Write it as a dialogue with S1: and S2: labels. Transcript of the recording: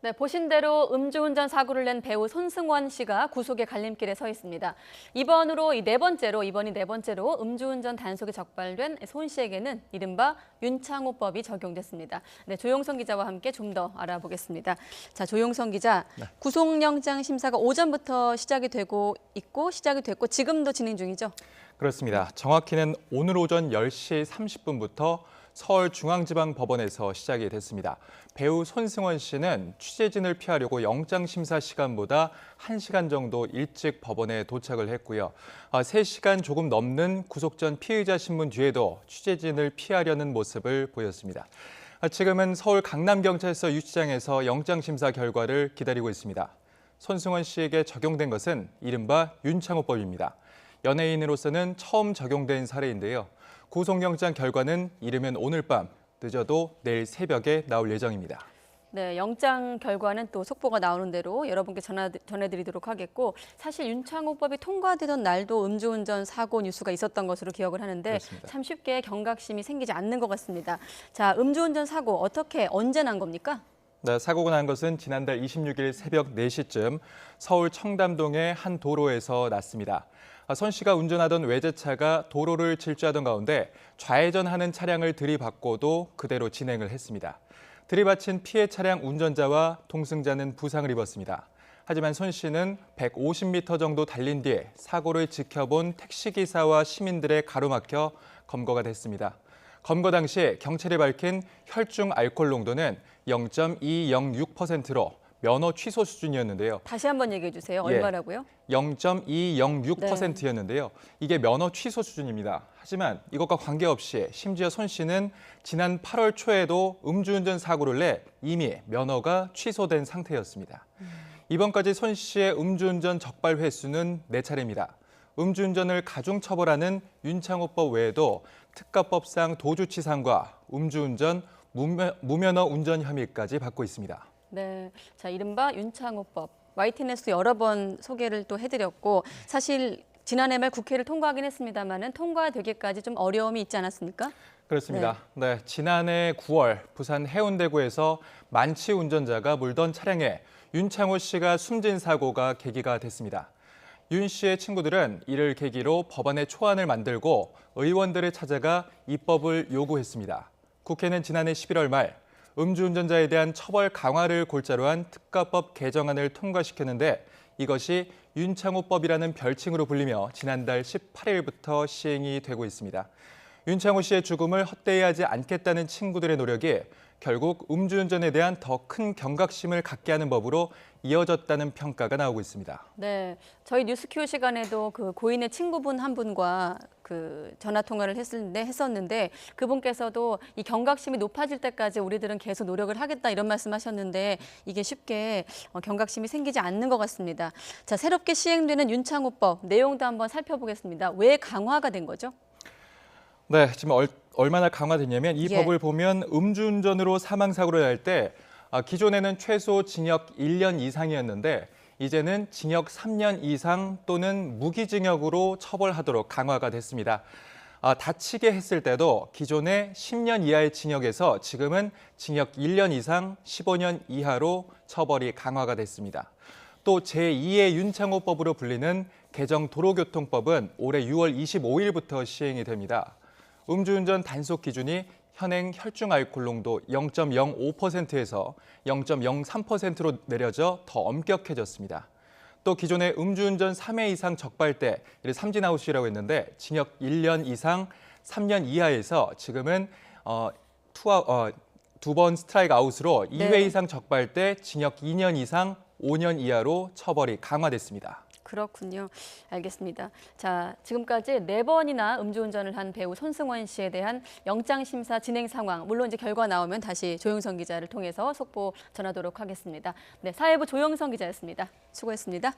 S1: 네, 보신 대로 음주운전 사고를 낸 배우 손승원 씨가 구속의 갈림길에 서 있습니다. 이번이 네 번째로 음주운전 단속이 적발된 손 씨에게는 이른바 윤창호법이 적용됐습니다. 네, 조용성 기자와 함께 좀 더 알아보겠습니다. 자, 조용성 기자,
S2: 네.
S1: 구속영장 심사가 오전부터 시작이 됐고 지금도 진행 중이죠?
S2: 그렇습니다. 정확히는 오늘 오전 10시 30분부터 서울중앙지방법원에서 시작이 됐습니다. 배우 손승원 씨는 취재진을 피하려고 영장심사 시간보다 1시간 정도 일찍 법원에 도착을 했고요. 3시간 조금 넘는 구속 전 피의자 신문 뒤에도 취재진을 피하려는 모습을 보였습니다. 지금은 서울 강남경찰서 유치장에서 영장심사 결과를 기다리고 있습니다. 손승원 씨에게 적용된 것은 이른바 윤창호법입니다. 연예인으로서는 처음 적용된 사례인데요. 구속영장 결과는 이르면 오늘 밤, 늦어도 내일 새벽에 나올 예정입니다.
S1: 네, 영장 결과는 또 속보가 나오는 대로 여러분께 전해드리도록 하겠고, 사실 윤창호법이 통과되던 날도 음주운전 사고 뉴스가 있었던 것으로 기억을 하는데
S2: 그렇습니다.
S1: 참 쉽게 경각심이 생기지 않는 것 같습니다. 자, 음주운전 사고 언제 난 겁니까?
S2: 네, 사고가 난 것은 지난달 26일 새벽 4시쯤 서울 청담동의 한 도로에서 났습니다. 손 씨가 운전하던 외제차가 도로를 질주하던 가운데 좌회전하는 차량을 들이받고도 그대로 진행을 했습니다. 들이받친 피해 차량 운전자와 동승자는 부상을 입었습니다. 하지만 손 씨는 150m 정도 달린 뒤에 사고를 지켜본 택시기사와 시민들의 가로막혀 검거가 됐습니다. 검거 당시 경찰이 밝힌 혈중 알코올 농도는 0.206%로 면허 취소 수준이었는데요.
S1: 다시 한번 얘기해 주세요. 얼마라고요?
S2: 0.206%였는데요. 이게 면허 취소 수준입니다. 하지만 이것과 관계없이 심지어 손 씨는 지난 8월 초에도 음주운전 사고를 내 이미 면허가 취소된 상태였습니다. 이번까지 손 씨의 음주운전 적발 횟수는 4차례입니다. 음주운전을 가중처벌하는 윤창호법 외에도 특가법상 도주치상과 음주운전, 무면허 운전 혐의까지 받고 있습니다.
S1: 네, 자, 이른바 윤창호법. YTN에서 여러 번 소개를 또 해드렸고, 사실 지난해 말 국회를 통과하긴 했습니다만은 통과되기까지 좀 어려움이 있지 않았습니까?
S2: 그렇습니다. 네, 지난해 9월 부산 해운대구에서 만취 운전자가 몰던 차량에 윤창호 씨가 숨진 사고가 계기가 됐습니다. 윤 씨의 친구들은 이를 계기로 법안의 초안을 만들고 의원들을 찾아가 입법을 요구했습니다. 국회는 지난해 11월 말 음주운전자에 대한 처벌 강화를 골자로 한 특가법 개정안을 통과시켰는데 이것이 윤창호법이라는 별칭으로 불리며 지난달 18일부터 시행이 되고 있습니다. 윤창호 씨의 죽음을 헛되이하지 않겠다는 친구들의 노력이 결국 음주운전에 대한 더 큰 경각심을 갖게 하는 법으로 이어졌다는 평가가 나오고 있습니다.
S1: 네, 저희 뉴스큐 시간에도 그 고인의 친구분 한 분과 전화 통화를 했었는데 그분께서도 이 경각심이 높아질 때까지 우리들은 계속 노력을 하겠다 이런 말씀하셨는데 이게 쉽게 경각심이 생기지 않는 것 같습니다. 자, 새롭게 시행되는 윤창호법 내용도 한번 살펴보겠습니다. 왜 강화가 된 거죠?
S2: 네, 지금 얼마나 강화됐냐면 이
S1: 예.
S2: 법을 보면 음주운전으로 사망사고를 날 때 기존에는 최소 징역 1년 이상이었는데 이제는 징역 3년 이상 또는 무기징역으로 처벌하도록 강화가 됐습니다. 다치게 했을 때도 기존의 10년 이하의 징역에서 지금은 징역 1년 이상 15년 이하로 처벌이 강화가 됐습니다. 또 제2의 윤창호법으로 불리는 개정 도로교통법은 올해 6월 25일부터 시행이 됩니다. 음주운전 단속 기준이 현행 혈중 알코올 농도 0.05%에서 0.03%로 내려져 더 엄격해졌습니다. 또 기존의 음주운전 3회 이상 적발 때 삼진아웃이라고 했는데 징역 1년 이상 3년 이하에서 지금은 두 번 스트라이크 아웃으로 2회 이상 적발 때 징역 2년 이상 5년 이하로 처벌이 강화됐습니다.
S1: 그렇군요. 알겠습니다. 자, 지금까지 4번이나 음주운전을 한 배우 손승원 씨에 대한 영장심사 진행 상황, 물론 이제 결과 나오면 다시 조용성 기자를 통해서 속보 전하도록 하겠습니다. 네, 사회부 조용성 기자였습니다. 수고했습니다.